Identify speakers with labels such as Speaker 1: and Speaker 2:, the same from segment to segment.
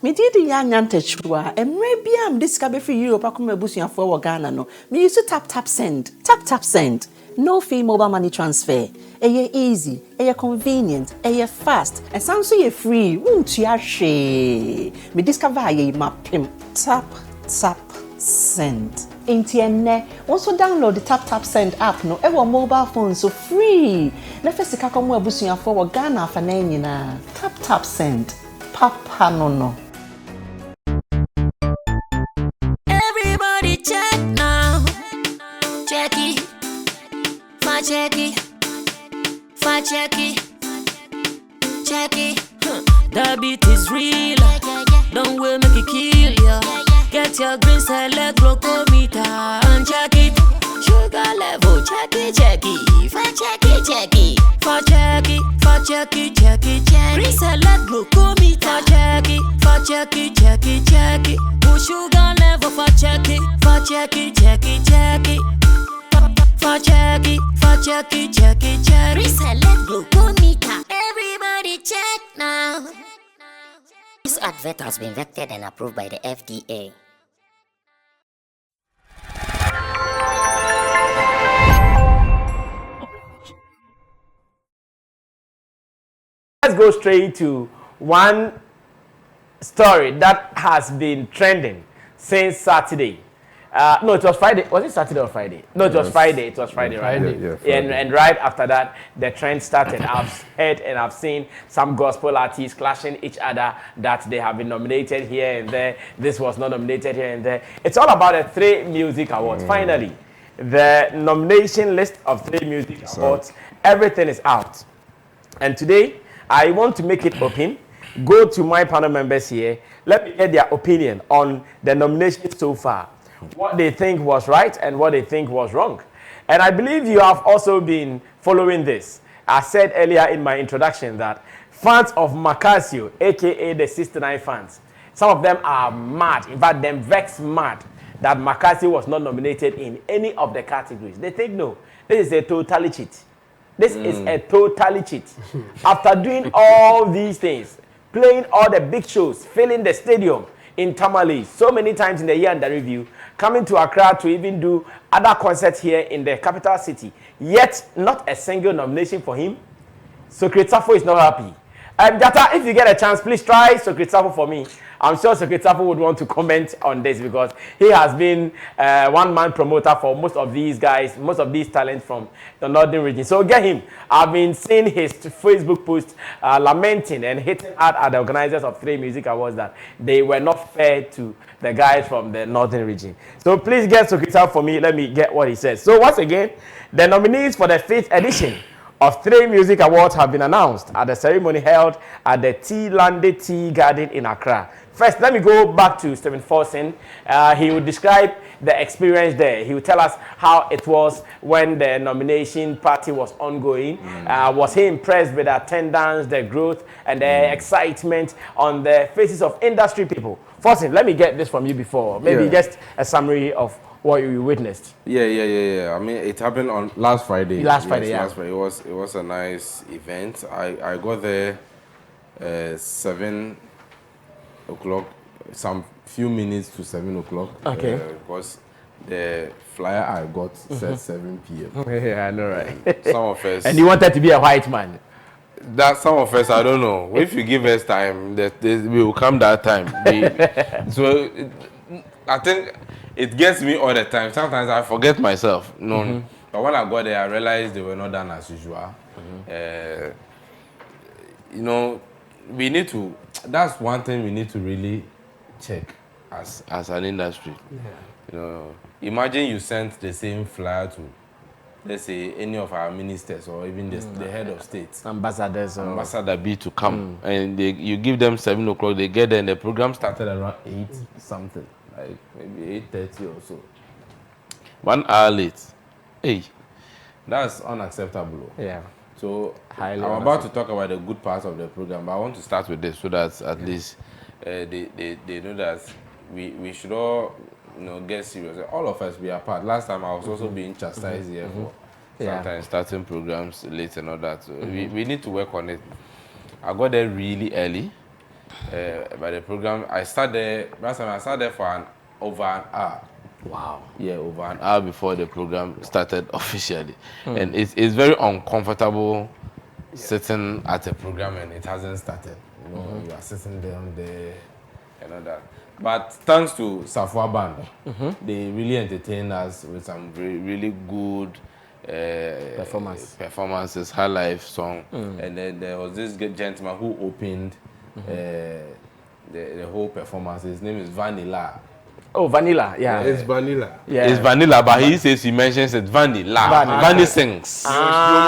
Speaker 1: Me did Untitled Chapter, and maybe I'm discovered for you, Pakuma Busia for Ghana. No, me used to tap send, tap send. No fee mobile money transfer. Eye easy, convenient, fast, and sounds so free. Won't you share? Me discover ye map tap send. Intienne, also download the tap send app no ever mobile phone so free. Nefesi kakomu ebusuya for Ghana for na tap send. Papa no.
Speaker 2: Everybody check now. Check it. Check it. The beat is real. Don't wait, make it kill ya. Get your green select glucometer and check it. Sugar level, check it. Check it. Green select glucometer. Check it. Sugar level, check it. Reselect glucometer. Everybody check now.
Speaker 3: This advert has been vetted and approved by the FDA.
Speaker 4: Let's go straight to one story that has been trending since Saturday. No, it was Friday. Was it Saturday or Friday? No, it was Friday. It was Friday, right?
Speaker 5: Yeah, Friday.
Speaker 4: And right after that, the trend started. I've heard and I've seen some gospel artists clashing each other that they have been nominated here and there. This was not nominated here and there. It's all about the 3Music Awards. Finally, the nomination list of 3Music Awards, everything is out. And today, I want to make it open. Go to my panel members here. Let me get their opinion on the nominations so far. What they think was right and what they think was wrong. And I believe you have also been following this. I said earlier in my introduction that fans of Macasio, aka the 69 fans, some of them are mad, in fact, them vex mad that Macasio was not nominated in any of the categories. They think no, this is a totally cheat. This is a totally cheat. After doing all these things, playing all the big shows, filling the stadium in Tamale so many times in the year under review, coming to Accra to even do other concerts here in the capital city, yet not a single nomination for him. Secret Safo is not happy. Jata, if you get a chance, please try Secret Safo for me. I'm sure Secret Safo would want to comment on this because he has been one-man promoter for most of these guys, most of these talents from the northern region. So get him. I've been seeing his Facebook post lamenting and hitting out at the organizers of 3Music Awards that they were not fair to the guys from the northern region. So please get Secret Safo for me. Let me get what he says. So once again, the nominees for the 5th edition of 3Music Awards have been announced at the ceremony held at the Tea Lande Tea Garden in Accra. First, let me go back to Stephen Forson. He will describe the experience there. He will tell us how it was when the nomination party was ongoing. Was he impressed with the attendance, the growth, and the excitement on the faces of industry people? Forson, let me get this from you before. Maybe just a summary of what you witnessed.
Speaker 5: Yeah. I mean, it happened on last Friday.
Speaker 4: Last Friday.
Speaker 5: It was a nice event. I got there 7 o'clock, some few minutes to 7 o'clock.
Speaker 4: Okay.
Speaker 5: Because the flyer I got said 7 p.m.
Speaker 4: Yeah, I know, right?
Speaker 5: Some of us.
Speaker 4: And you wanted to be a white man.
Speaker 5: That some of us, I don't know. If you give us time, we will come that time. So I think it gets me all the time. Sometimes I forget myself. But when I got there, I realized they were not done as usual. We need to. That's one thing we need to really check as an industry. Imagine you sent the same flyer to, let's say, any of our ministers or even the head of state, ambassador B to come, and you give them 7 o'clock. They get there, and the program started around 8 something, like maybe 8:30 or so. 1 hour late. Hey, that's unacceptable.
Speaker 4: Yeah.
Speaker 5: So I'm about to talk about the good parts of the program, but I want to start with this so that at least they know that we should all get serious. All of us be apart. Last time I was also being chastised here for sometimes starting programs late and all that. So we need to work on it. I got there really early. By the program, I sat there. Last time I sat there for over an hour.
Speaker 4: Wow.
Speaker 5: Yeah, over an hour before the program started officially, and it's very uncomfortable sitting at a program and it hasn't started. You know, you are sitting down there and all that. But thanks to Safwa Band, they really entertained us with some really good performances, high life song, and then there was this good gentleman who opened the whole performance. His name is Vanilla.
Speaker 4: Oh, Vanilla, yeah.
Speaker 6: It's Vanilla.
Speaker 4: Yeah.
Speaker 5: It's Vanilla, but he says he mentions it Vanilla. Vanny sings.
Speaker 6: You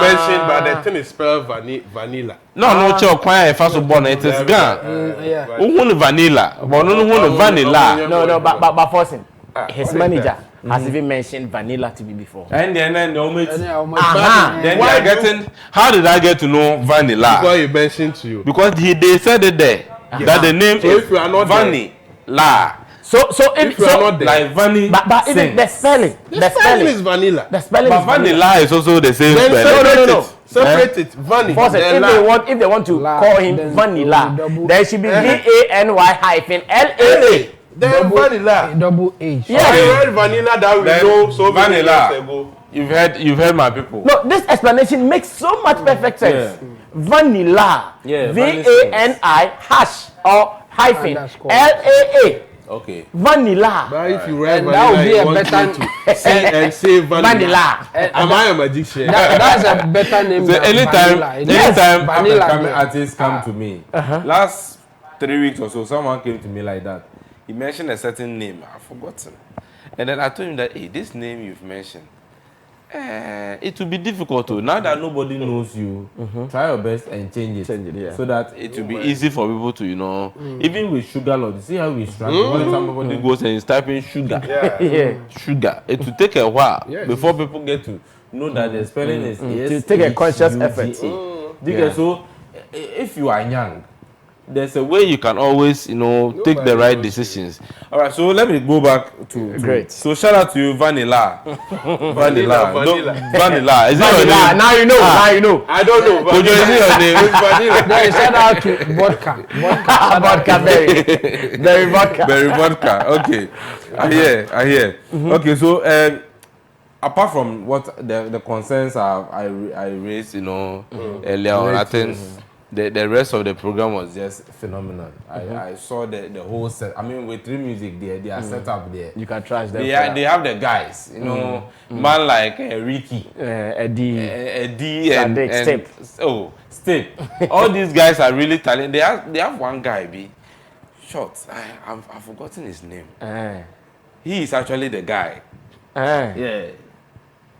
Speaker 6: mentioned, but the thing is spelled Vanilla.
Speaker 5: No, Cho, Kwaya, first of all, it is gone.
Speaker 6: Yeah.
Speaker 5: Who Vanilla? But no Vanilla.
Speaker 4: No, but forcing. His manager has even mentioned Vanilla to me before.
Speaker 5: And then the omit. Then
Speaker 6: Why
Speaker 5: they are getting. How did I get to know Vanilla?
Speaker 6: Because he mentioned to you.
Speaker 5: Because they said it there that the name
Speaker 6: So if you are not
Speaker 5: Vanilla.
Speaker 4: So
Speaker 6: if you are not there,
Speaker 5: Like Vanny.
Speaker 4: but even the spelling.
Speaker 6: the spelling is Vanilla.
Speaker 4: The spelling
Speaker 5: But
Speaker 4: is Vanilla.
Speaker 5: Vanilla is also the same
Speaker 6: Then
Speaker 5: spelling.
Speaker 4: No.
Speaker 6: Separate it. Vanilla.
Speaker 4: Force it. If they want to call him Vanilla, there should be VANY-LAA.
Speaker 6: Then Vanilla.
Speaker 7: Double H.
Speaker 4: Yeah.
Speaker 6: I read Vanilla that we know so many years
Speaker 5: Vanilla.
Speaker 6: ago.
Speaker 5: You've heard my people.
Speaker 4: No, this explanation makes so much perfect sense. Vanilla.
Speaker 5: Yeah,
Speaker 4: VANI hash or hyphen
Speaker 7: Underscore.
Speaker 4: LAA.
Speaker 5: Okay.
Speaker 4: Vanilla.
Speaker 6: But if you read
Speaker 7: And that would
Speaker 6: Vanilla,
Speaker 7: be
Speaker 6: you
Speaker 7: a
Speaker 6: want
Speaker 7: better-
Speaker 6: me to say and say Vanilla.
Speaker 4: Vanilla.
Speaker 6: Am I a magician?
Speaker 7: That's a better name
Speaker 5: So
Speaker 7: than
Speaker 5: anytime
Speaker 7: Vanilla.
Speaker 5: anytime
Speaker 7: Vanilla,
Speaker 5: up-and-coming
Speaker 7: yeah.
Speaker 5: artists come to me, last 3 weeks or so, someone came to me like that. He mentioned a certain name, I've forgotten. And then I told him that, hey, this name you've mentioned, it will be difficult to. Now that nobody knows you, try your best and change it.
Speaker 4: Change it, yeah.
Speaker 5: So that it will be easy for people to, even with sugar lord, you see how we struggle when somebody goes and is typing sugar.
Speaker 4: Yeah.
Speaker 5: Sugar. It will take a while
Speaker 6: Yes.
Speaker 5: before people get to know that the spelling is
Speaker 4: To take a conscious effort.
Speaker 5: So if you are young, there's a way you can always, take the right decisions. All right, so let me go back to
Speaker 4: Great.
Speaker 5: So shout out to you, Vanilla. Vanilla.
Speaker 6: Vanilla.
Speaker 5: Vanilla. Is it your
Speaker 4: Vanilla.
Speaker 5: name?
Speaker 4: Now you know. Now you know.
Speaker 6: I don't know.
Speaker 5: Kojo, is it your name?
Speaker 6: Vanilla.
Speaker 7: Then shout out to vodka.
Speaker 4: Vodka berry. Berry vodka.
Speaker 5: Berry vodka. Okay. I hear. Okay, so apart from what the concerns I raised, earlier on, I think the rest of the program was just phenomenal. I saw the whole set. I mean, with 3Music, they are set up there.
Speaker 4: You can trust them.
Speaker 5: They have the guys, man like Ricky,
Speaker 4: Eddie.
Speaker 5: D and
Speaker 4: Step.
Speaker 5: Step. All these guys are really talented. They have one guy, short. I've forgotten his name. He is actually the guy. Yeah.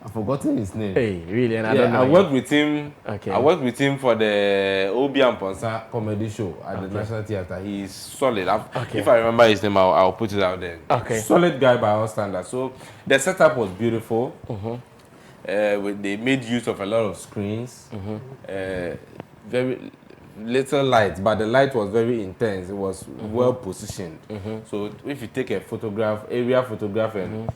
Speaker 5: I've forgotten his name.
Speaker 4: Hey, really? And I don't know.
Speaker 5: I worked with him.
Speaker 4: Okay.
Speaker 5: I worked with him for the Obi and Ponsa comedy show at the National Theatre. He's solid. If I remember his name, I'll put it out there.
Speaker 4: Okay.
Speaker 5: Solid guy by all standards. So the setup was beautiful. They made use of a lot of screens. Very little light, but the light was very intense. It was well positioned. So if you take a area photograph, and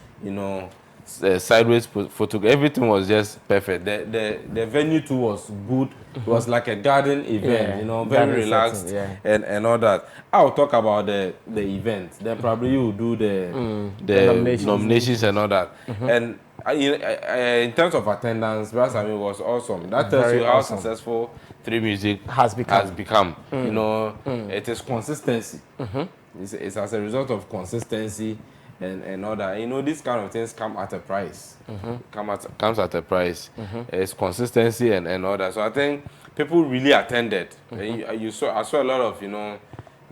Speaker 5: sideways photograph, everything was just perfect. The venue too was good. It was like a garden event, very
Speaker 4: garden
Speaker 5: relaxed
Speaker 4: setting,
Speaker 5: and all that. I'll talk about the event. Then probably you will do the nominations and all that. And in terms of attendance, Sammy was awesome. That tells you how successful 3Music has become. It is consistency. It's as a result of consistency and all that. These kind of things come at a price. Comes at a price. It's consistency and all that. So I think people really attended. I saw a lot of, in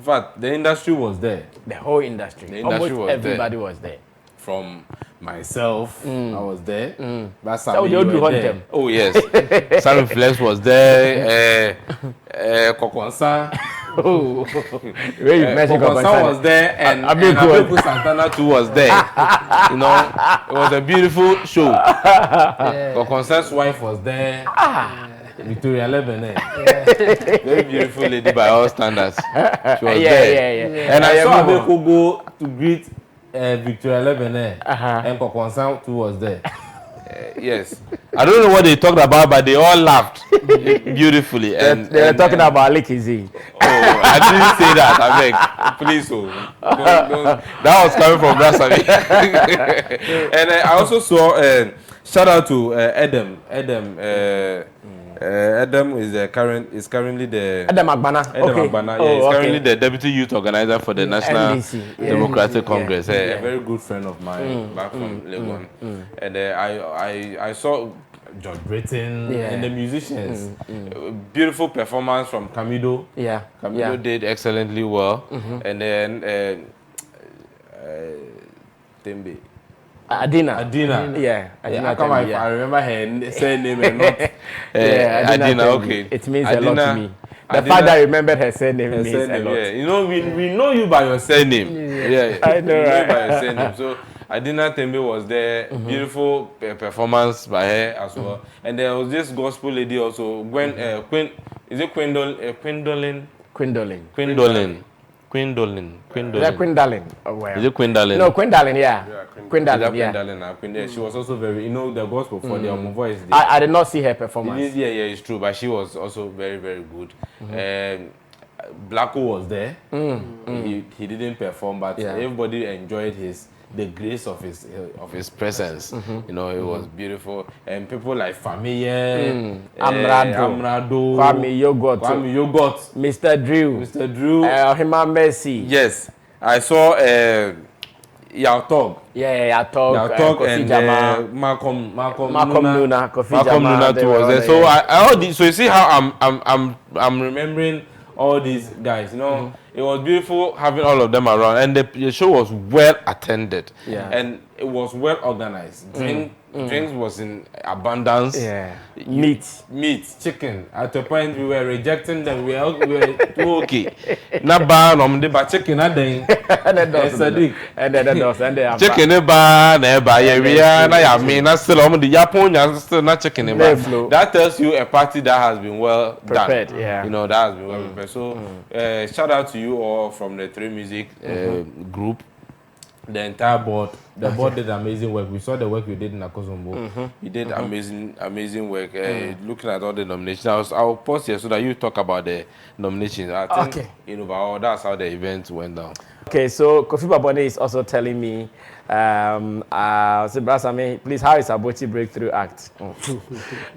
Speaker 5: fact, the industry was there.
Speaker 4: The whole industry. Almost everybody was there.
Speaker 5: From myself, I was there. That's
Speaker 4: So you do hunt them.
Speaker 5: Oh yes, Sammy Flex was there. Kokonsa.
Speaker 4: Where you mentioned
Speaker 5: Kokonsa was there, and Abiku Santana too was there. It was a beautiful show. Kokonsa's wife was there. Victoria Lebene. Very beautiful lady by all standards. She was there.
Speaker 4: Yeah.
Speaker 5: And I saw Abiku go to greet Victoria Lebene, and Kokonsa too was there. Yes. I don't know what they talked about, but they all laughed beautifully. And
Speaker 4: they were talking about Likizi.
Speaker 5: Oh, I didn't say that. I beg, please. Don't. That was coming from Brasami. And I also saw. Shout out to Adam. Adam is currently the
Speaker 4: Adam Agbana.
Speaker 5: Agbana. Yeah, he's currently the deputy youth organizer for the National
Speaker 4: NDC.
Speaker 5: Democratic Congress. A very good friend of mine back from Legon. And I saw George Britton and the musicians. Beautiful performance from Camido.
Speaker 4: Yeah.
Speaker 5: Camido did excellently well. And then Tembe.
Speaker 4: Adina.
Speaker 5: Yeah.
Speaker 4: Adina.
Speaker 5: I remember her surname and not.
Speaker 4: Adina.
Speaker 5: Okay.
Speaker 4: It means a lot to me. The fact that I remembered her surname means a lot.
Speaker 5: Yeah. You know, we know you by your surname. Yeah.
Speaker 4: I know, right?
Speaker 5: By your surname. So Adina Tembe was there. Beautiful performance by her as well. And there was this gospel lady also. Is it Quindolin?
Speaker 4: Is that Quindolin? Oh, well.
Speaker 5: Is it Quindolin?
Speaker 4: No, Quindolin, yeah.
Speaker 5: Quindolin. She was also very, the gospel for the voice.
Speaker 4: I did not see her performance.
Speaker 5: Yeah, it's true, but she was also very, very good. Blacko was there. He didn't perform, but everybody enjoyed the grace of his presence. You know, it was beautiful. And people like Famille, Amrado,
Speaker 4: Kwame Yogurt, Mr. Drew, Hima Mercy.
Speaker 5: Yes, I saw Yautog.
Speaker 4: Yautog
Speaker 5: and Malcolm
Speaker 4: Nuna,
Speaker 5: Malcolm Nuna too was there. So so you see how I'm remembering all these guys, you know. It was beautiful having all of them around, and the show was well attended, and it was well organized. Drinks was in abundance. Meat, chicken. At a point we were rejecting them. We were too okay. Na ba no mde ba chicken na den.
Speaker 4: And then
Speaker 5: chicken ba na ba ye we na ya me na still the Japan still na chicken ba. That tells you a party that has been well
Speaker 4: prepared,
Speaker 5: done. You know, that has been well prepared. So shout out to you all from the 3Music group. The entire board, board did amazing work. We saw the work you did in Akosombo. You did amazing work. Looking at all the nominations, I'll pause here so that you talk about the nominations. I think, that's how the event went down.
Speaker 4: Okay, so Kofi Babone is also telling me, Brasami, please, how is Abochi Breakthrough Act?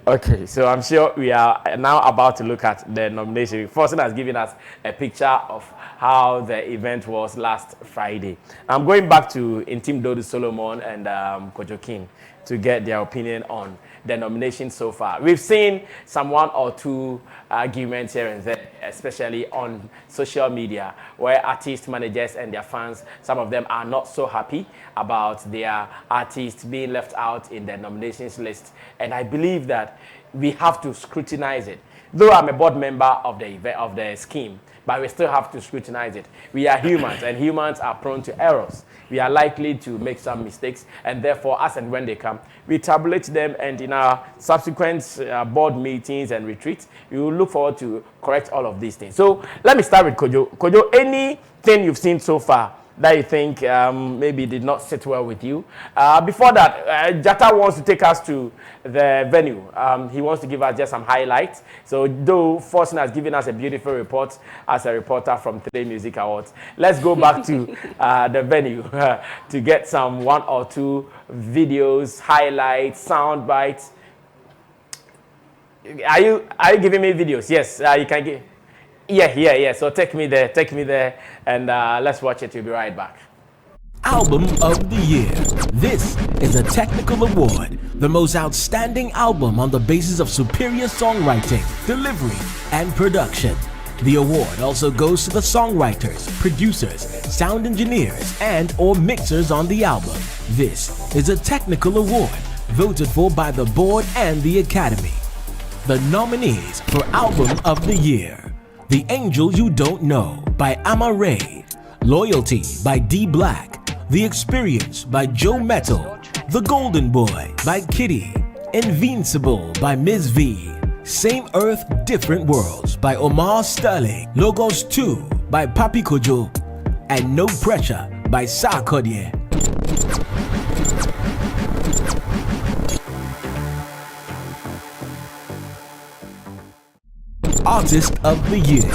Speaker 4: Okay, so I'm sure we are now about to look at the nomination. Forsen has given us a picture of how the event was last Friday. I'm going back to Intim Dodu Solomon and Kojo King to get their opinion on the nomination so far. We've seen some one or two arguments here and there, especially on social media, where artist managers and their fans, some of them are not so happy about their artists being left out in the nominations list. And I believe that we have to scrutinize it. Though I'm a board member of the scheme, but we still have to scrutinize it. We are humans, and humans are prone to errors. We are likely to make some mistakes, and therefore, as and when they come, we tabulate them, and in our subsequent board meetings and retreats, we will look forward to correct all of these things. So let me start with Kojo. Kojo, anything you've seen so far that you think maybe did not sit well with you? Before that, Jata wants to take us to the venue. He wants to give us just some highlights. So though Forsen has given us a beautiful report as a reporter from 3Music Awards, let's go back to the venue to get some one or two videos, highlights, sound bites. Are you giving me videos? Yes, you can give. Yeah. So take me there, and let's watch it. We'll be right back.
Speaker 8: Album of the Year. This is a technical award, the most outstanding album on the basis of superior songwriting, delivery, and production. The award also goes to the songwriters, producers, sound engineers, and/or mixers on the album. This is a technical award voted for by the board and the Academy. The nominees for Album of the Year: The Angel You Don't Know by Ama Ray, Loyalty by D Black, The Experience by Joe Metal, The Golden Boy by Kitty, Invincible by Ms. V, Same Earth, Different Worlds by Omar Sterling, Logos 2 by Papi Kojo, and No Pressure by Sarkodie. Artist of the Year.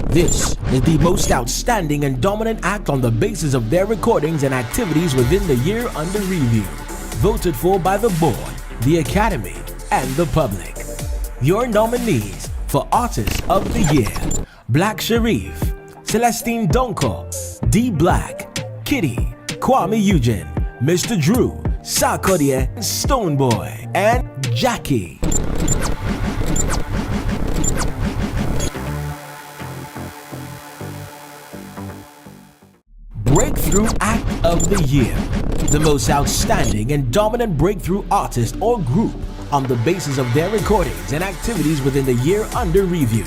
Speaker 8: This is the most outstanding and dominant act on the basis of their recordings and activities within the year under review. Voted for by the board, the Academy, and the public. Your nominees for Artist of the Year: Black Sharif, Celestine Donko, D Black, Kitty, Kwame Eugene, Mr. Drew, Sarkodie, Stoneboy, and Jackie. Breakthrough Act of the Year. The most outstanding and dominant breakthrough artist or group on the basis of their recordings and activities within the year under review.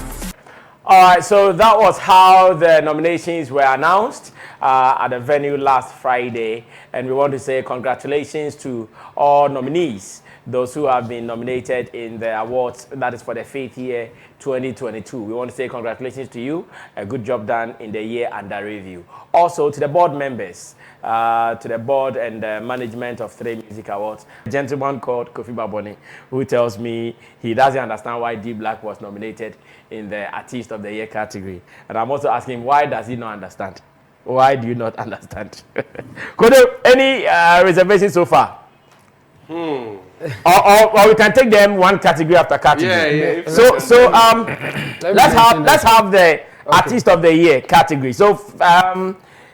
Speaker 4: All right, so that was how the nominations were announced at the venue last Friday. And we want to say congratulations to all nominees, those who have been nominated in the awards, that is for the 5th year, 2022. We want to say congratulations to you. A good job done in the year under review. Also to the board members, to the board and the management of 3Music Awards. A gentleman called Kofi Baboni, who tells me he doesn't understand why D Black was nominated in the Artist of the Year category. And I'm also asking, why does he not understand? Why do you not understand? Any reservations so far? Or we can take them one category after category.
Speaker 6: Yeah.
Speaker 4: So let's have the Artist of the Year category. So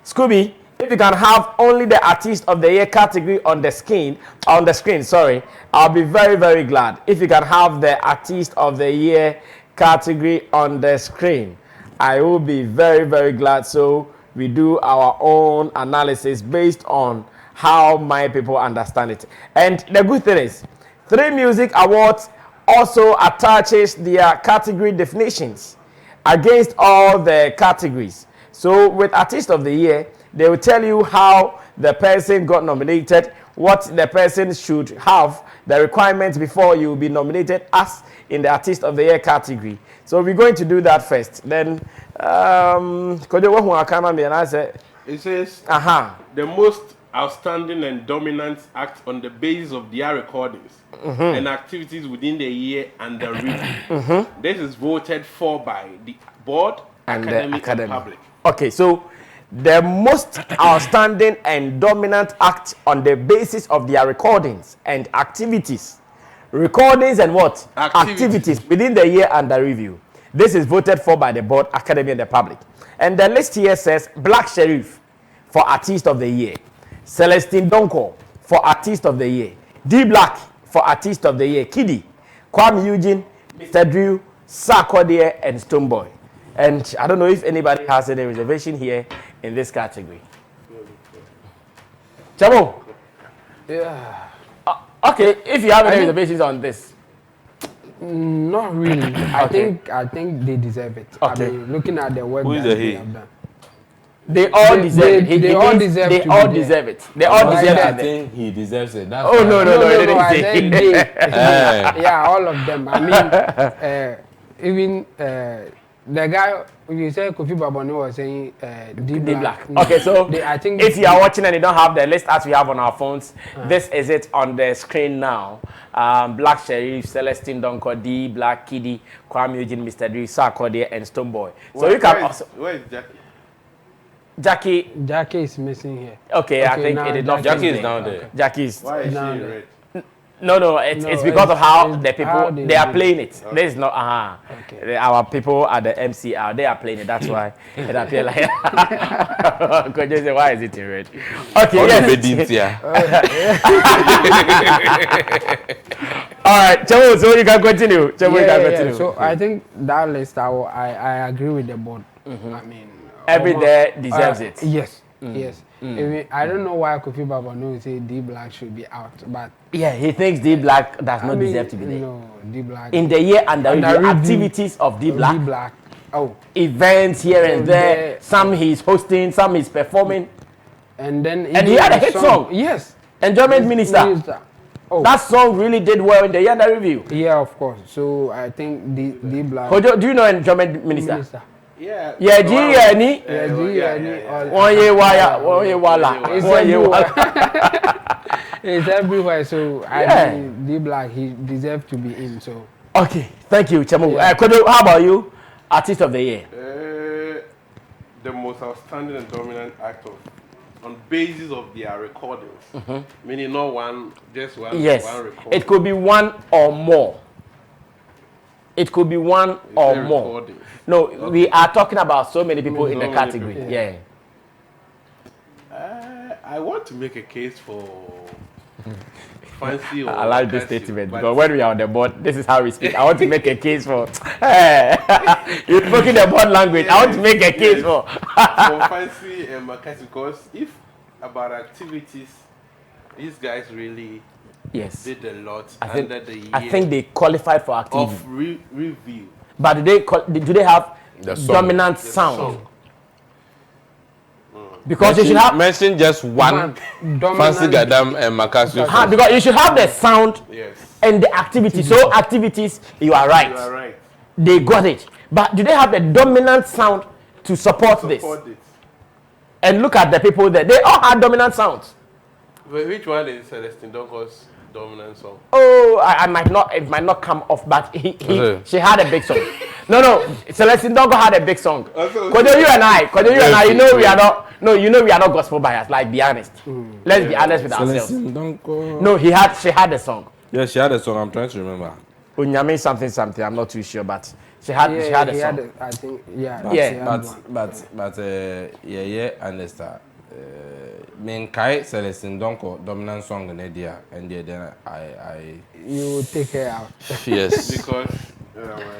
Speaker 4: Scooby, if you can have only the Artist of the Year category on the screen, I'll be very, very glad. If you can have the Artist of the Year category on the screen, I will be very, very glad. So we do our own analysis based on how my people understand it. And the good thing is, 3Music Awards also attaches their category definitions against all the categories. So with Artist of the Year, they will tell you how the person got nominated, what the person should have, the requirements before you will be nominated as in the Artist of the Year category. So we're going to do that first. Then,
Speaker 6: It says the most outstanding and dominant act on the basis of their recordings and activities within the year under review. This is voted for by the board,
Speaker 4: and
Speaker 6: academy,
Speaker 4: the academy
Speaker 6: and public.
Speaker 4: Okay, so the most outstanding and dominant act on the basis of their recordings and activities. Recordings and what? Activities within the year under review. This is voted for by the board, academy, and the public. And the list here says Black Sharif for Artist of the Year, Celestine Donko for Artist of the Year, D Black for Artist of the Year, Kiddy, Kwame Eugene, Mr. Drew, Sarkodie, and Stoneboy. And I don't know if anybody has any reservation here in this category. Chamo?
Speaker 7: Yeah.
Speaker 4: Okay, if you have any reservations on this.
Speaker 7: Not really. I think they deserve it.
Speaker 4: Okay.
Speaker 7: I mean, looking at the work
Speaker 5: Who is
Speaker 7: that
Speaker 5: the
Speaker 7: they
Speaker 5: he?
Speaker 7: have done.
Speaker 4: They all deserve it.
Speaker 7: They all deserve
Speaker 4: They
Speaker 7: to
Speaker 4: all
Speaker 7: be there.
Speaker 4: deserve it. They all
Speaker 7: Like
Speaker 4: deserve
Speaker 7: that.
Speaker 5: I
Speaker 4: it.
Speaker 5: think he deserves it. That's
Speaker 4: Oh, no,
Speaker 7: I
Speaker 4: it
Speaker 7: said
Speaker 4: didn't
Speaker 7: they.
Speaker 4: say.
Speaker 7: Yeah, all of them. I mean, even the guy you said Kofi Baboni was saying D
Speaker 4: D
Speaker 7: Black.
Speaker 4: Black. Okay, so
Speaker 7: I think
Speaker 4: if you are watching and you don't have the list as we have on our phones, this is it on the screen now. Black Sharif, Celestine Donko, D Black, Kiddy, Kwame Eugene, Mr. Drew, Sarkodie, and Stoneboy. So you can also.
Speaker 6: Where is Jackie?
Speaker 7: Jackie is missing here.
Speaker 4: Okay, I think
Speaker 7: now
Speaker 4: it did not.
Speaker 5: Jackie is down there.
Speaker 4: Jackie is.
Speaker 6: Why is she
Speaker 7: No,
Speaker 6: in
Speaker 7: no.
Speaker 6: red?
Speaker 4: No, it's
Speaker 7: No,
Speaker 4: because of how
Speaker 7: it's
Speaker 4: the people
Speaker 7: how
Speaker 4: they
Speaker 7: they
Speaker 4: are
Speaker 7: do
Speaker 4: playing it. This is not
Speaker 7: Okay.
Speaker 4: Our people at the MCR, they are playing it. That's why it appears like. Could you say why is it in red? Okay, yes. All right, Chamo, so you can continue. Chamo, you can continue.
Speaker 7: So I think that list, I agree with the board. I mean,
Speaker 4: Every day deserves it.
Speaker 7: Yes, yes. Even, I don't know why Kofi Baboni say D Black should be out, but
Speaker 4: Yeah, he thinks D Black does
Speaker 7: I
Speaker 4: not
Speaker 7: mean,
Speaker 4: deserve to be there.
Speaker 7: No, D Black.
Speaker 4: In the year under
Speaker 7: Under
Speaker 4: review,
Speaker 7: review.
Speaker 4: activities of D Black,
Speaker 7: D Black. Oh,
Speaker 4: events here and there.
Speaker 7: There.
Speaker 4: Some he's hosting, some he's performing.
Speaker 7: and then
Speaker 4: And he
Speaker 7: even
Speaker 4: had a
Speaker 7: the
Speaker 4: hit song.
Speaker 7: Yes,
Speaker 4: Enjoyment Minister.
Speaker 7: Oh,
Speaker 4: That song really did well in the year under review.
Speaker 7: yeah, of course. So I think D Black.
Speaker 4: Kojo, do you know Enjoyment Minister?
Speaker 6: Yeah.
Speaker 4: Yeah, G any.
Speaker 7: Yeah, D and all.
Speaker 4: One year wire, one year wala,
Speaker 7: It's
Speaker 4: one year
Speaker 7: everywhere.
Speaker 4: wala.
Speaker 7: It's everywhere. So
Speaker 4: Yeah.
Speaker 7: I mean, D Black, he deserves to be in. So
Speaker 4: Okay, thank you, Chemo. Kodo, how about you? Artist of the year.
Speaker 6: The most outstanding and dominant act on basis of their recordings, meaning not one, just one.
Speaker 4: Yes,
Speaker 6: one recording.
Speaker 4: it could be one or more. It could be one or more.
Speaker 6: Recordings.
Speaker 4: No, we are talking about so many people in the category. Yeah.
Speaker 6: I want to make a case for fancy.
Speaker 4: I like this statement because when we are on the board, this is how we speak. I want to make a case for. You're speaking the board language. I want to make a case for
Speaker 6: fancy and Makasi, because if about activities, these guys really did a lot under the year.
Speaker 4: I think they qualified for activity
Speaker 6: of review.
Speaker 4: But do they have dominant sound? Because you should have
Speaker 5: mention just one fancy Gadam and Makasi.
Speaker 4: Because you should have the sound and the activity. So activities, you are right.
Speaker 6: You are right.
Speaker 4: They got it. But do they have the dominant sound to support this? And look at the people there. They all had dominant sounds.
Speaker 6: But which one is Celestine Donko's dominant song?
Speaker 4: Oh, it might not come off, but she had a big song. No, Celestine Donko had a big song. Kodo, you and I, you know we are not. No, you know we are not gospel biased. Like, be honest. Let's be honest with ourselves. No, she had a song.
Speaker 5: Yeah, she had a song. I'm trying to remember.
Speaker 4: Unyame something. I'm not too sure, but she had a song.
Speaker 7: I think
Speaker 5: But understand. Menkai Celestine Donko dominant song in India, and then I
Speaker 7: you take her out.
Speaker 5: Yes,
Speaker 6: because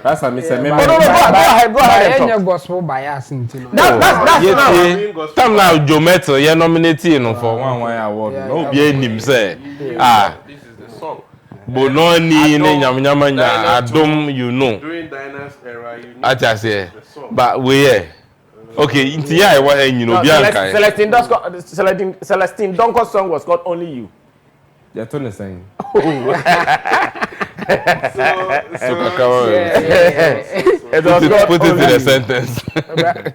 Speaker 5: that's what I said.
Speaker 4: Go ahead.
Speaker 7: Any gospel bias into
Speaker 5: that's time now. Joe Metal, you're nominated for one award. No, be him say
Speaker 6: this is the song.
Speaker 5: Bononi nyamanya adom, you know.
Speaker 6: During Dinah's era, you know.
Speaker 5: I just say, but we okay, I want
Speaker 4: Celestine Donko's song was called Only You.
Speaker 5: You're totally saying.
Speaker 6: So
Speaker 5: put it in a sentence.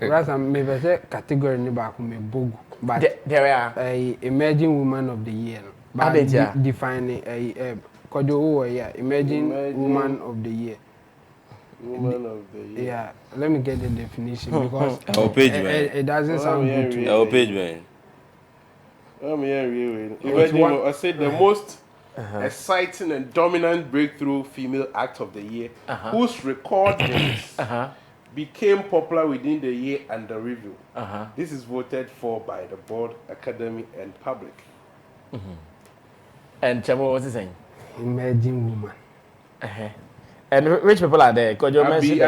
Speaker 7: Rather, maybe say category ni back me bogu. But
Speaker 4: there we are.
Speaker 7: Emerging woman of the year. But defining Kodo emerging woman of the year.
Speaker 6: Woman of the year.
Speaker 7: Yeah, let me get the definition because it doesn't sound good to me.
Speaker 5: Our page, man.
Speaker 6: I said the most exciting and dominant breakthrough female act of the year, whose recordings became popular within the year under review. This is voted for by the board, academy, and public.
Speaker 4: And Chemo, what's he saying?
Speaker 7: Emerging woman.
Speaker 4: And which people are there? Could you mention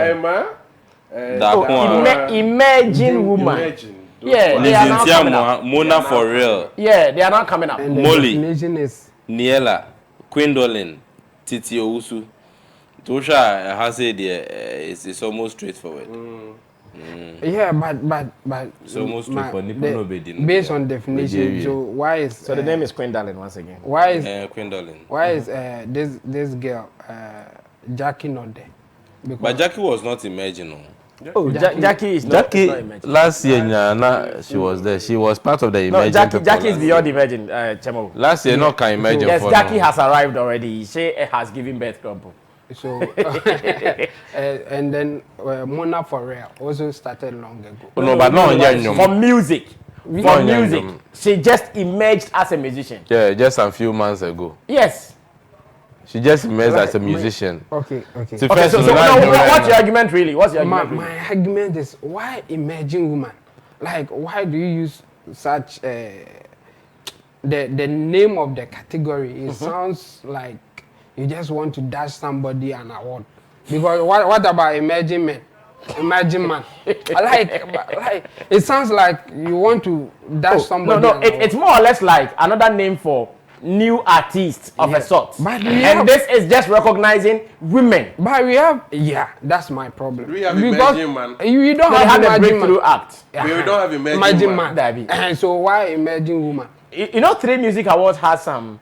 Speaker 4: Imagine woman.
Speaker 6: Imagine.
Speaker 4: Yeah, they are not coming up.
Speaker 5: Mona for real.
Speaker 4: Yeah, they are not coming up.
Speaker 7: And the
Speaker 5: Molly.
Speaker 7: definition is
Speaker 5: Niela, Quindolin, Titi Ousu. Tosha has said it's almost straightforward.
Speaker 7: yeah, but
Speaker 5: It's almost straightforward.
Speaker 7: based on definition. So why is
Speaker 4: So the name is Quindolin once again.
Speaker 7: why is
Speaker 5: Quindolin.
Speaker 7: why is this girl Jackie not there? Because
Speaker 5: But Jackie was not imaginal.
Speaker 4: Oh, Jackie is not imagined.
Speaker 5: Last year, she was there. She was part of the
Speaker 4: No,
Speaker 5: imagine.
Speaker 4: Jackie is beyond imagine, Chemo.
Speaker 5: Last year, no can imagine.
Speaker 4: Yes,
Speaker 5: for
Speaker 4: Jackie
Speaker 5: no.
Speaker 4: has arrived already. She has given birth crumple.
Speaker 7: so and then Mona for real also started long ago.
Speaker 5: No, but no,
Speaker 4: For music. For
Speaker 5: No,
Speaker 4: music. She just emerged as a musician.
Speaker 5: yeah, just a few months ago.
Speaker 4: Yes.
Speaker 5: She just emerged as a musician.
Speaker 7: Okay.
Speaker 5: So
Speaker 4: Okay,
Speaker 5: first,
Speaker 4: so what's your argument really? What's your argument really?
Speaker 7: My argument is why emerging woman? Like why do you use such the name of the category? It sounds like you just want to dash somebody an award. Because what about emerging men? Imagine man. like it sounds like you want to dash somebody.
Speaker 4: No, it's more or less like another name for new artists of a sort.
Speaker 7: But
Speaker 4: this is just recognizing women.
Speaker 7: But we have that's my problem.
Speaker 6: We have
Speaker 7: because
Speaker 6: Imagine Man.
Speaker 7: You don't
Speaker 4: They
Speaker 7: have
Speaker 4: had a
Speaker 7: Imagine
Speaker 4: breakthrough
Speaker 7: Man.
Speaker 4: act.
Speaker 6: We don't have Imagine Man.
Speaker 4: Dabi.
Speaker 7: So why Imagine Woman?
Speaker 4: You know, 3Music Awards has some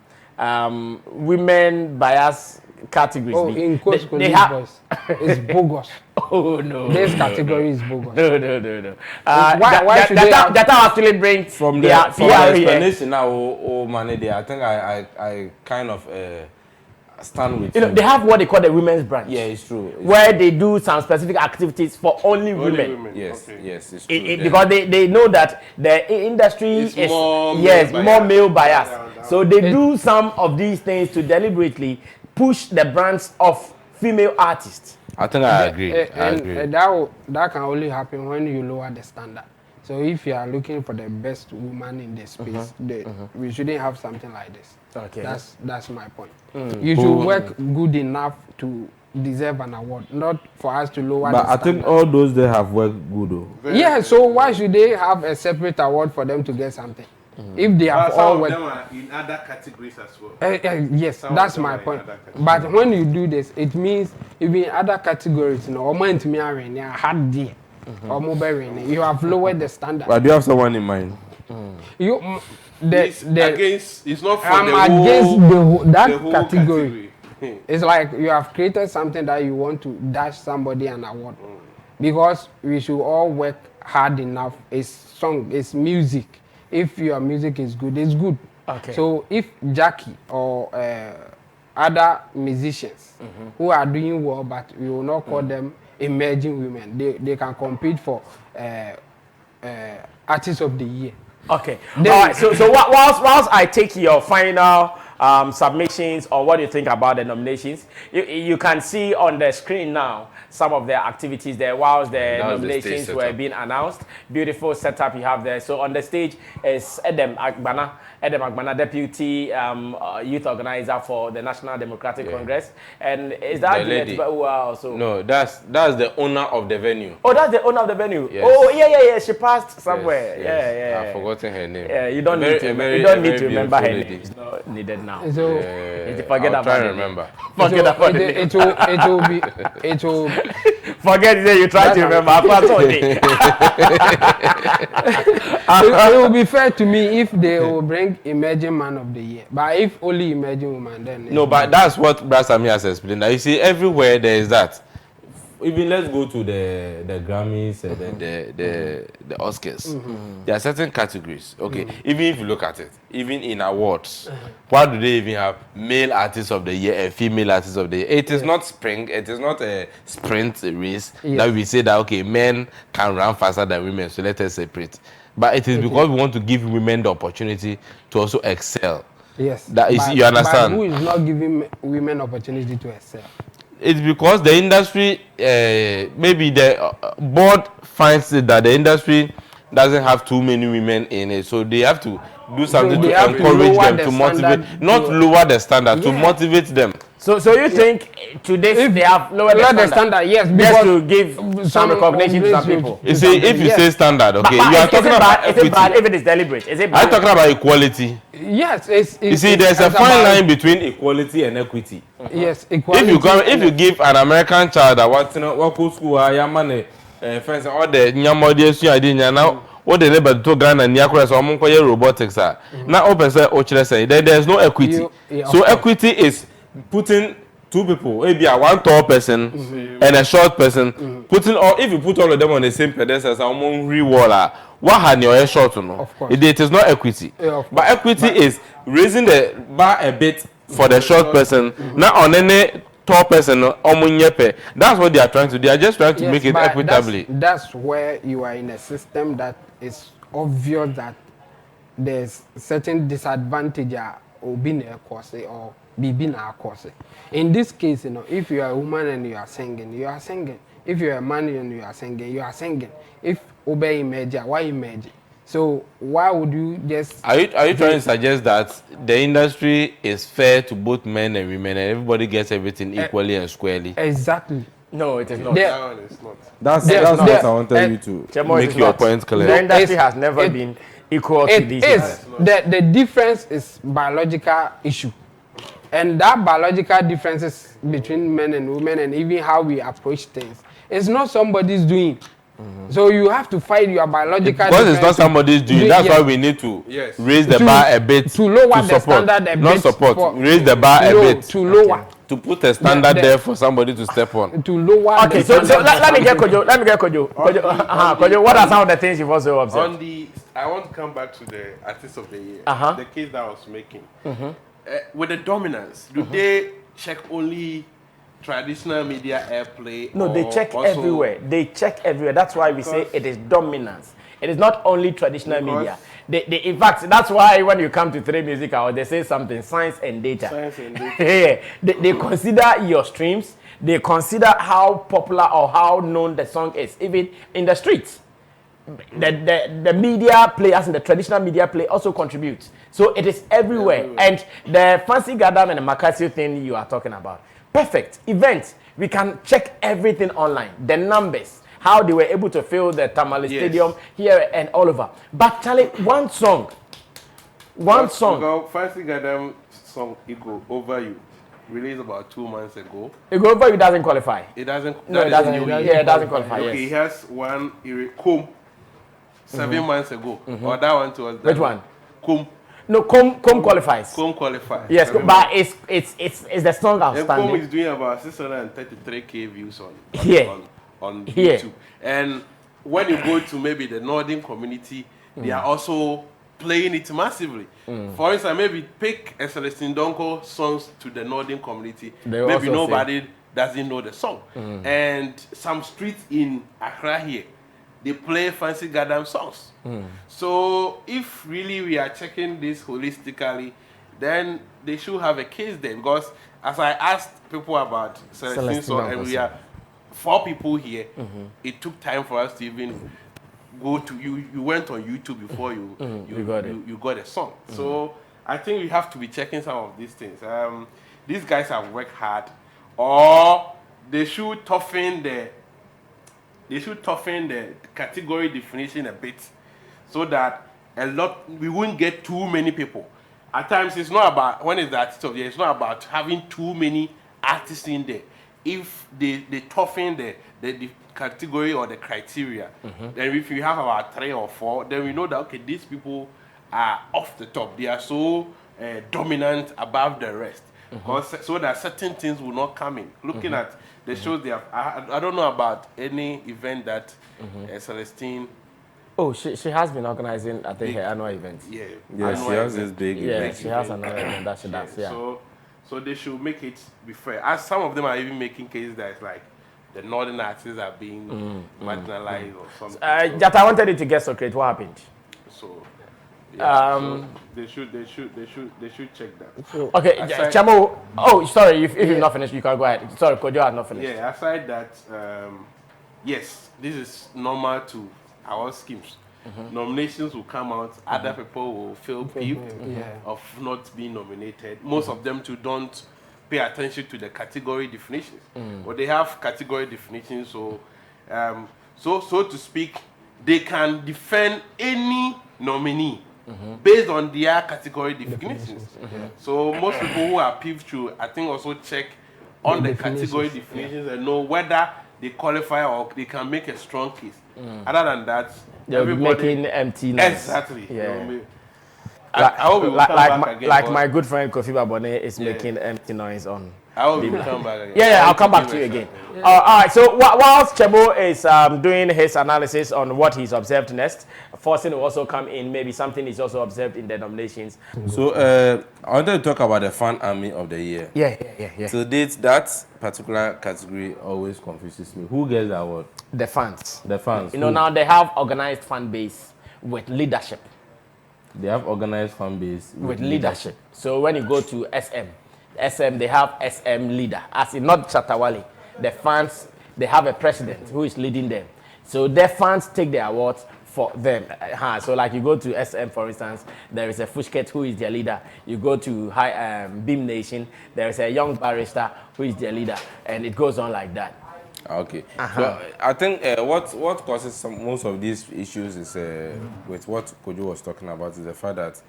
Speaker 4: women bias categories.
Speaker 7: Oh, in quotes,
Speaker 4: they have.
Speaker 7: voice. It's bogus.
Speaker 4: Oh no.
Speaker 7: This category is bogus.
Speaker 4: No.
Speaker 7: Why should they have-
Speaker 4: that actually bring
Speaker 5: from
Speaker 4: their
Speaker 5: the
Speaker 4: PR here.
Speaker 5: explanation now, oh man, I think I kind of stand with
Speaker 4: You know, they have what they call the women's branch.
Speaker 5: Yeah, it's true.
Speaker 4: Where they do some specific activities for only women.
Speaker 5: Yes,
Speaker 6: Okay.
Speaker 5: yes, it's true.
Speaker 4: Because they know that the industry
Speaker 6: It's
Speaker 4: is
Speaker 6: more
Speaker 4: more male bias.
Speaker 6: Down.
Speaker 4: So they do some of these things to deliberately push the brands of female artists.
Speaker 5: I think I agree.
Speaker 7: That can only happen when you lower the standard. So if you are looking for the best woman in the space, we shouldn't have something like this.
Speaker 4: Okay.
Speaker 7: That's my point. You should work good enough to deserve an award, not for us to lower the
Speaker 5: But I
Speaker 7: standard.
Speaker 5: think all those they have worked good though.
Speaker 7: Yeah, so why should they have a separate award for them to get something? If they have all
Speaker 6: Some of
Speaker 7: worked.
Speaker 6: them are in other categories as well.
Speaker 7: Yes,
Speaker 6: Some
Speaker 7: that's
Speaker 6: of them
Speaker 7: my
Speaker 6: are in
Speaker 7: point.
Speaker 6: other categories.
Speaker 7: But when you do this, it means even in other categories, you know, hard day, or mobile, you have lowered the standard.
Speaker 5: But do you have someone in mind?
Speaker 6: It's against. It's not for
Speaker 7: I'm
Speaker 6: the whole.
Speaker 7: against that
Speaker 6: the whole
Speaker 7: category. It's like you have created something that you want to dash somebody an award, because we should all work hard enough. It's song, it's music. If your music is good, it's good.
Speaker 4: Okay.
Speaker 7: So if Jackie or other musicians who are doing well, but we will not call them emerging women, they can compete for artist of the year.
Speaker 4: Okay. All right. So whilst I take your final submissions or what you think about the nominations, you can see on the screen now some of the activities there whilst the nominations were being announced. Beautiful setup you have there. So on the stage is Edem Agbana, Deputy Youth Organizer for the National Democratic Congress. And is that
Speaker 5: The lady.
Speaker 4: who are also?
Speaker 5: No, that's the owner of the venue.
Speaker 4: Oh, that's the owner of the venue.
Speaker 5: Yes.
Speaker 4: Oh, yeah. She passed somewhere.
Speaker 5: Yes.
Speaker 4: Yeah.
Speaker 5: I've forgotten her name.
Speaker 4: Yeah, you don't need to remember her name. It's not needed now.
Speaker 7: So
Speaker 4: Forget
Speaker 5: I'll
Speaker 4: about
Speaker 5: try
Speaker 4: it.
Speaker 5: to remember.
Speaker 4: Forget about it.
Speaker 7: It will
Speaker 4: Forget it. You try to remember.
Speaker 7: it will be fair to me if they will bring emerging man of the year. But if only emerging woman, then
Speaker 5: No, but that's what Brad Sammy has explained. Now, you see, everywhere there is that. Even let's go to the Grammys, the Oscars. There are certain categories. Okay, even if you look at it, even in awards, why do they even have male artist of the year and female artist of the year? It is not spring. It is not a sprint race that we say that okay, men can run faster than women, so let us separate. But it is because we want to give women the opportunity to also excel.
Speaker 7: yes,
Speaker 5: That is, you understand?
Speaker 7: But who is not giving women opportunity to excel?
Speaker 5: It's because the industry, maybe the board finds it that the industry doesn't have too many women in it, so they have to do something
Speaker 7: they
Speaker 5: to
Speaker 7: have to
Speaker 5: encourage
Speaker 7: lower
Speaker 5: them,
Speaker 7: the
Speaker 5: to motivate,
Speaker 7: standard
Speaker 5: not lower the standard, to
Speaker 7: Yeah.
Speaker 5: motivate them.
Speaker 4: So you think to this they have lowered
Speaker 7: Lower
Speaker 4: the
Speaker 7: the
Speaker 4: standard?
Speaker 7: standard, yes,
Speaker 4: Just
Speaker 7: because
Speaker 4: to give some recognition to some people.
Speaker 5: You see, if you
Speaker 7: Yes.
Speaker 5: say standard, okay,
Speaker 4: But
Speaker 5: you are
Speaker 4: is
Speaker 5: talking
Speaker 4: it
Speaker 5: about
Speaker 4: bad? Is it bad
Speaker 5: equity.
Speaker 4: if it is deliberate? Is it
Speaker 5: Are you
Speaker 4: bad?
Speaker 5: talking about equality?
Speaker 7: yes,
Speaker 5: You see, there's a fine line between equality and equity.
Speaker 7: Yes, equality.
Speaker 5: If you give an American child that what go school, man, friends, all the nyamodi I didn't now. What they never to Ghana and Yakura, so I'm going robotics. Now, open say, then there's no equity. So equity is putting two people, maybe a one tall person and a short person, putting all. If you put all of them on the same pedestal, as among rewaller, what had your short to know? It is not equity, but equity is raising the bar a bit for the short person, not on any tall person. That's what they are trying to do. They are just trying to make it
Speaker 7: but
Speaker 5: equitably.
Speaker 7: That's where you are in a system that is obvious that there's certain disadvantage or being a course or being a course. In this case, you know, if you are a woman and you are singing, you are singing. If you are a man and you are singing, you are singing. If obey image, why image? So why would you just?
Speaker 5: Are you trying to suggest that the industry is fair to both men and women and everybody gets everything equally and squarely?
Speaker 7: Exactly.
Speaker 4: No, it is not.
Speaker 6: That one is not.
Speaker 5: That's
Speaker 7: not.
Speaker 5: what I wanted you to
Speaker 4: Chemo, it
Speaker 5: make
Speaker 4: is
Speaker 5: your
Speaker 4: not.
Speaker 5: point clear.
Speaker 4: The industry
Speaker 7: It's-
Speaker 4: has never been equal to
Speaker 7: It
Speaker 4: these.
Speaker 7: is. The difference is biological issue. And that biological differences between men and women and even how we approach things, it's not somebody's doing. So you have to fight your biological
Speaker 5: Because it's not somebody's doing. That's
Speaker 7: Yes.
Speaker 5: why we need to
Speaker 6: Yes.
Speaker 5: raise the
Speaker 7: To-
Speaker 5: bar a bit
Speaker 7: to lower the
Speaker 5: support.
Speaker 7: standard a
Speaker 5: Not
Speaker 7: bit
Speaker 5: support.
Speaker 7: for-
Speaker 5: Raise the bar a
Speaker 7: low,
Speaker 5: bit.
Speaker 7: to lower.
Speaker 5: To put a standard
Speaker 7: The-
Speaker 5: there for somebody to step on.
Speaker 7: To lower
Speaker 4: Okay,
Speaker 7: the
Speaker 4: so
Speaker 7: standard.
Speaker 4: let me get Kojo. Kojo, what are some of the things you've also observed?
Speaker 6: On the, I want to come back to the artist of the year,
Speaker 4: Uh-huh.
Speaker 6: the case that I was making. With the dominance, do they check only traditional media airplay?
Speaker 4: No, they check
Speaker 6: also
Speaker 4: everywhere. They check everywhere. That's why we say it is dominance. It is not only traditional media. In fact, that's why when you come to 3Music Hour, they say something, science and data.
Speaker 6: Science and data.
Speaker 4: Yeah. They consider your streams. They consider how popular or how known the song is, even in the streets. The media players and the traditional media play also contribute. So it is everywhere. And the fancy Gadam and the Makasio thing you are talking about. Perfect. Events. We can check everything online. The numbers. How they were able to fill the Tamale Stadium here and all over. But Charlie, one song.
Speaker 6: Fancy Gadam song, It Go Over You, released about 2 months ago.
Speaker 4: It Go Over You doesn't qualify.
Speaker 6: It doesn't.
Speaker 4: No, it doesn't. It doesn't qualify.
Speaker 6: Okay, he has one, Comb, 7 months ago. Or that one too was that.
Speaker 4: Which one?
Speaker 6: Comb.
Speaker 4: No, Comb qualifies.
Speaker 6: Comb qualifies.
Speaker 4: Yes, but it's the song outstanding.
Speaker 6: Comb is doing about 633K views on
Speaker 4: Here.
Speaker 6: YouTube. And when you go to maybe the northern community, they are also playing it massively. For instance, maybe pick a Celestine Donko songs to the northern community. Maybe nobody doesn't know the song. And some streets in Accra here, they play Fancy Gadam songs. So if really we are checking this holistically, then they should have a case there. Because as I asked people about Celestine song, and we are 4 people here, it took time for us to even go to you went on YouTube before you got a song. So I think we have to be checking some of these things. These guys have worked hard, or they should toughen the category definition a bit, so that we wouldn't get too many people. At times it's not about when it's the artist of the year, it's not about having too many artists in there. If they toughen the category or the criteria, then if you have about 3 or 4, then we know that, okay, these people are off the top. They are so dominant above the rest. So that certain things will not come in. Looking at the shows they have, I don't know about any event that Celestine.
Speaker 4: Oh, she has been organizing, I think, her annual event.
Speaker 6: Yeah,
Speaker 5: she has this big event.
Speaker 4: Yeah, she has another event that she does. Yeah.
Speaker 6: So they should make it be fair. As some of them are even making cases that it's like the northern artists are being marginalized or something.
Speaker 4: Jata, I wanted you to get Socrates. What happened?
Speaker 6: So, so they should check that.
Speaker 4: Okay, Chamo. Oh, sorry. If you're not finished, you can go ahead. Sorry, Kojo has not finished.
Speaker 6: Yeah. Aside that, yes, this is normal to our schemes. Nominations will come out, other people will feel peeved of not being nominated. Most of them too don't pay attention to the category definitions. But they have category definitions, so so to speak, they can defend any nominee based on their category definitions. So most people who are peeved through, I think, also check on the category definitions and know whether they qualify or they can make a strong case. Other than that,
Speaker 4: they'll be making empty noise.
Speaker 6: Exactly.
Speaker 4: Yeah.
Speaker 6: I hope we will come back again.
Speaker 4: Like my good friend Kofi Babone is making empty noise on.
Speaker 6: I hope we will come back again.
Speaker 4: Yeah, I'll come back to you again. All right, so whilst Chemo is doing his analysis on what he's observed next, Forcing will also come in, maybe something is also observed in the nominations.
Speaker 5: So I wanted to talk about the Fan Army of the Year.
Speaker 4: Yeah.
Speaker 5: So that particular category always confuses me. Who gets the award?
Speaker 4: The fans.
Speaker 5: The fans.
Speaker 4: You know, now they have organized fan base with leadership.
Speaker 5: They have organized fan base
Speaker 4: with leadership. So when you go to SM, they have SM leader. As in not Chatawali. The fans, they have a president who is leading them. So their fans take the awards for them. So like you go to SM, for instance, there is a Fushket who is their leader. You go to Beam Nation, there is a young barrister who is their leader. And it goes on like that.
Speaker 5: Okay. So I think what causes most of these issues is with what Kojo was talking about is the fact that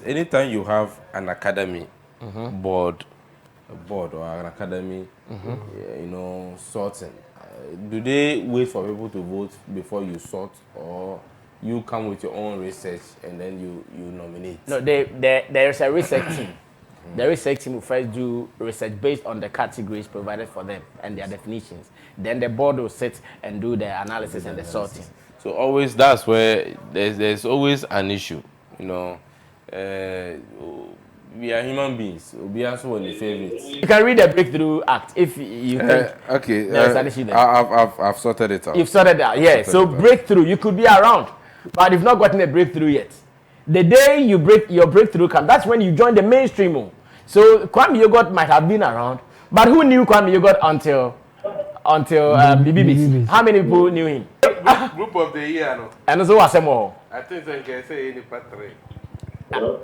Speaker 5: anytime you have an academy board or an academy, sorting, do they wait for people to vote before you sort, or you come with your own research and then you nominate? No, there is a research team. The research team will first do research based on the categories provided for them and their definitions. Then the board will sit and do the analysis and the sorting. So always that's where there's always an issue. we are human beings. We also want the favorites.
Speaker 4: You can read the breakthrough act if you think.
Speaker 5: Okay.
Speaker 4: there's an issue there.
Speaker 5: I've sorted it out.
Speaker 4: You've sorted out, yeah. So breakthrough, you could be around, but you've not gotten a breakthrough yet. The day your breakthrough comes, that's when you join the mainstream. Oh. So Kwame Yogurt might have been around, but who knew Kwame Yogurt until BBB? How many people knew him?
Speaker 6: Group of the year, no?
Speaker 4: And also Asemo.
Speaker 6: I think I can say any pattern.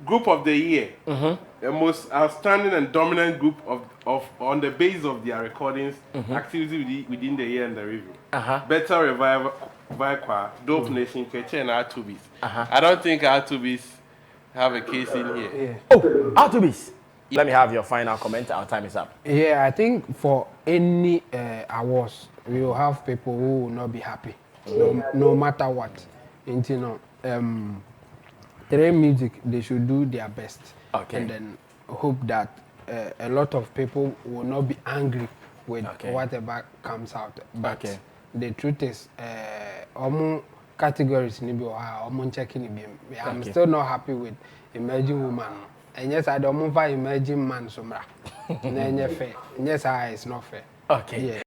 Speaker 6: Group of the year, the most outstanding and dominant group of on the basis of their recordings, activity within the year and the review. Better Revival, Dope Nation, Keche, and R2Bs. I don't think R2Bs have a case in here.
Speaker 7: Yeah.
Speaker 4: Oh, R2Bs. Let me have your final comment. Our time is up.
Speaker 7: Yeah, I think for any awards, we will have people who will not be happy, no matter what. And, you know, 3Music, they should do their best.
Speaker 4: Okay.
Speaker 7: And then hope that a lot of people will not be angry with whatever comes out. But the truth is, categories, checking. I'm still not happy with Emerging Woman. And yes, I don't move for Emerging Man. And yes, it's not fair.
Speaker 4: Okay.
Speaker 7: Yeah.